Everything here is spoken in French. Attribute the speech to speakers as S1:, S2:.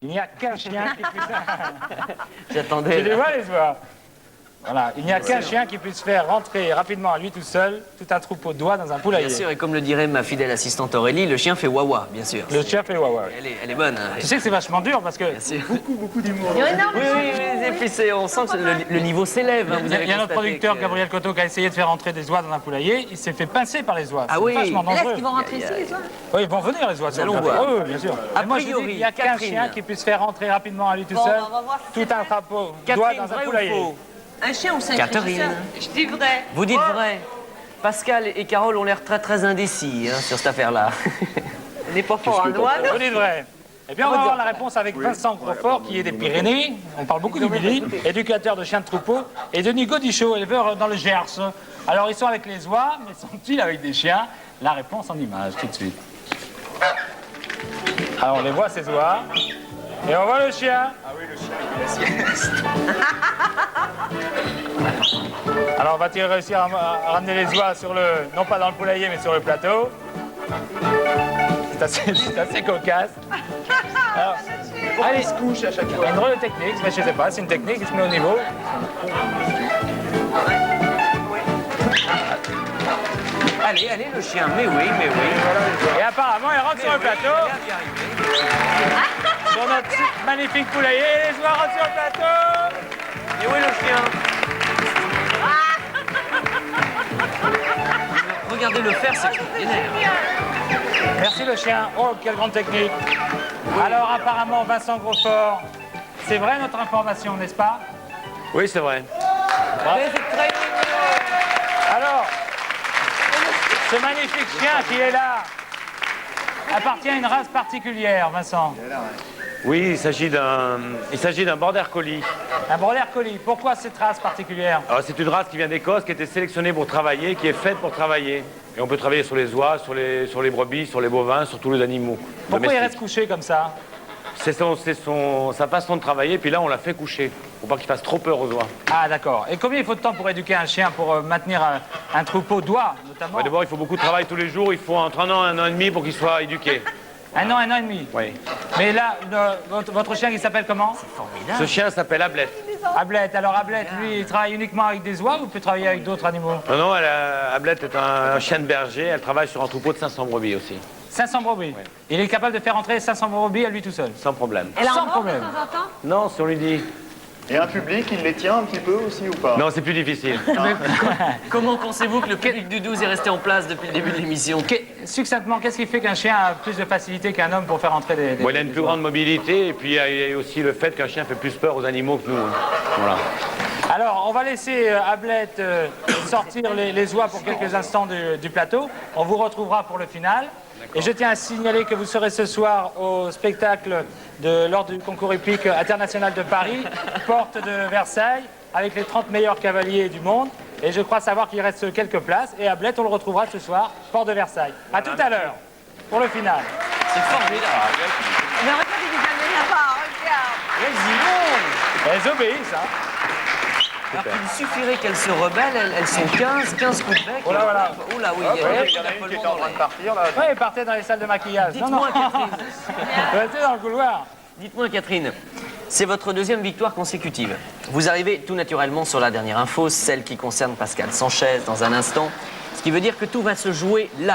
S1: Il n'y a qu'un chien qui puisse...
S2: J'attendais.
S1: Tu les vois, les oies? Voilà, il n'y a qu'un chien qui puisse faire rentrer rapidement à lui tout seul tout un troupeau d'oies dans un poulailler.
S2: Bien sûr, et comme le dirait ma fidèle assistante Aurélie, le chien fait wawa, bien sûr.
S1: Le chien fait wawa.
S2: Elle est bonne. Hein.
S1: Tu sais que c'est vachement dur parce que
S2: Beaucoup
S1: d'humour.
S2: Oui, et puis on sent que le niveau s'élève. Hein,
S1: Il y a notre producteur, Gabriel Coteau, qui a essayé de faire rentrer des oies dans un poulailler. Il s'est fait pincer par les oies.
S2: Ah oui.
S1: Vachement
S3: Là, est-ce
S1: dangereux.
S3: qu'ils vont rentrer ici, les oies?
S1: Oui, ils vont venir, les oies.
S2: allons voir.
S1: Oui, bien sûr.
S2: A
S1: Mais moi, je dis
S2: priori,
S1: qu'il n'y a qu'un
S2: Catherine.
S1: chien qui puisse faire rentrer rapidement à lui tout
S3: Bon,
S1: seul
S3: on va voir si
S1: tout
S3: c'est
S1: un
S3: vrai.
S1: troupeau d'oies
S2: Catherine,
S1: dans un
S2: vrai ou
S1: poulailler.
S2: faux?
S3: Un chien ou c'est un
S2: Catherine.
S3: régisseur? Je dis vrai.
S2: Vous dites vrai. Pascal et Carole ont l'air très indécis hein, sur cette affaire-là.
S3: On n'est pas fort en oies,
S1: Vous dites vrai. Eh bien, on va voir la réponse avec Vincent Grosfort, qui est des Pyrénées. On parle beaucoup du Billy, éducateur de chiens de troupeau, et Denis Godichaud, éleveur dans le Gers. Alors, ils sont avec les oies, mais sont-ils avec des chiens? La réponse en image, tout de suite. Alors, on les voit, ces oies. Et on voit le chien. Ah oui, le chien, il fait la sieste. Alors, va-t-il réussir à ramener les oies sur le... non pas dans le poulailler, mais sur le plateau? C'est assez cocasse. Alors, allez, il se couche à chaque fois. Il y a une drôle de technique, mais je sais pas, c'est une technique, il se met au niveau.
S2: Allez, le chien, mais oui.
S1: Et apparemment, il rentre sur le plateau. Sur notre magnifique poulailler, les oies rentrent sur le plateau.
S2: Et où est le chien? Regardez le faire, c'est extraordinaire.
S1: Merci le chien. Oh, quelle grande technique. Alors, apparemment, Vincent Grosfort, c'est vrai notre information, n'est-ce pas?
S4: Oui, c'est vrai.
S2: C'est très mignon.
S1: Alors, ce magnifique chien qui est là appartient à une race particulière, Vincent.
S4: Oui, il s'agit d'un border collie.
S1: Un border collie. Pourquoi cette race particulière?
S4: Alors, c'est une race qui vient d'Écosse, qui a été sélectionnée pour travailler, qui est faite pour travailler. Et on peut travailler sur les oies, sur les brebis, sur les bovins, sur tous les animaux.
S1: Pourquoi il
S4: domestiques.
S1: reste couché comme ça?
S4: C'est sa façon de travailler, puis là, on l'a fait coucher. Pour pas qu'il fasse trop peur aux oies.
S1: Ah, d'accord. Et combien il faut de temps pour éduquer un chien, pour maintenir un troupeau d'oies, notamment?
S4: Ouais, d'abord, il faut beaucoup de travail tous les jours. Il faut entre 1 an et 1 an et demi pour qu'il soit éduqué.
S1: Un an et demi.
S4: Oui.
S1: Mais là, votre chien, il s'appelle comment?
S4: Ce chien s'appelle Ablette.
S1: Ablette. Alors, Ablette, lui, il travaille uniquement avec des oies ou peut travailler avec d'autres animaux?
S4: Non, Ablette est un chien de berger. Elle travaille sur un troupeau de 500 brebis aussi.
S1: 500 brebis.
S4: Oui.
S1: Il est capable de faire entrer 500 brebis à lui tout seul.
S4: Sans problème.
S3: Elle en
S1: Sans
S3: mord
S1: problème.
S3: de temps en temps?
S4: Non, si on lui dit.
S5: Et un public, il les tient un petit peu aussi ou pas?
S4: Non, c'est plus difficile.
S2: Comment pensez-vous que le public du 12 est resté en place depuis le début de l'émission?
S1: Succinctement, qu'est-ce qui fait qu'un chien a plus de facilité qu'un homme pour faire entrer des
S4: Bon, il a une plus grande mobilité et puis il y a aussi le fait qu'un chien fait plus peur aux animaux que nous. Hein. Voilà.
S1: Alors, on va laisser Ablette sortir les oies pour quelques instants du plateau. On vous retrouvera pour le final. Et je tiens à signaler que vous serez ce soir au spectacle lors du concours hippique international de Paris, porte de Versailles, avec les 30 meilleurs cavaliers du monde. Et je crois savoir qu'il reste quelques places. Et Ablette, on le retrouvera ce soir, porte de Versailles. À tout à l'heure, pour le final.
S2: C'est formidable.
S3: Mais regarde, il les amène là-bas, regarde.
S1: Elles obéissent, hein.
S2: Alors qu'il suffirait qu'elles se rebellent, elles sont 15 coups de bec.
S1: Oh là, voilà.
S2: Oh là, oui,
S5: Il y en a une qui était en train de partir là.
S1: Oui, partez dans les salles de maquillage.
S2: Dites-moi, Catherine.
S1: Restez dans le couloir.
S2: Dites-moi, Catherine, c'est votre deuxième victoire consécutive. Vous arrivez tout naturellement sur la dernière info, celle qui concerne Pascal Sanchez dans un instant, ce qui veut dire que tout va se jouer là.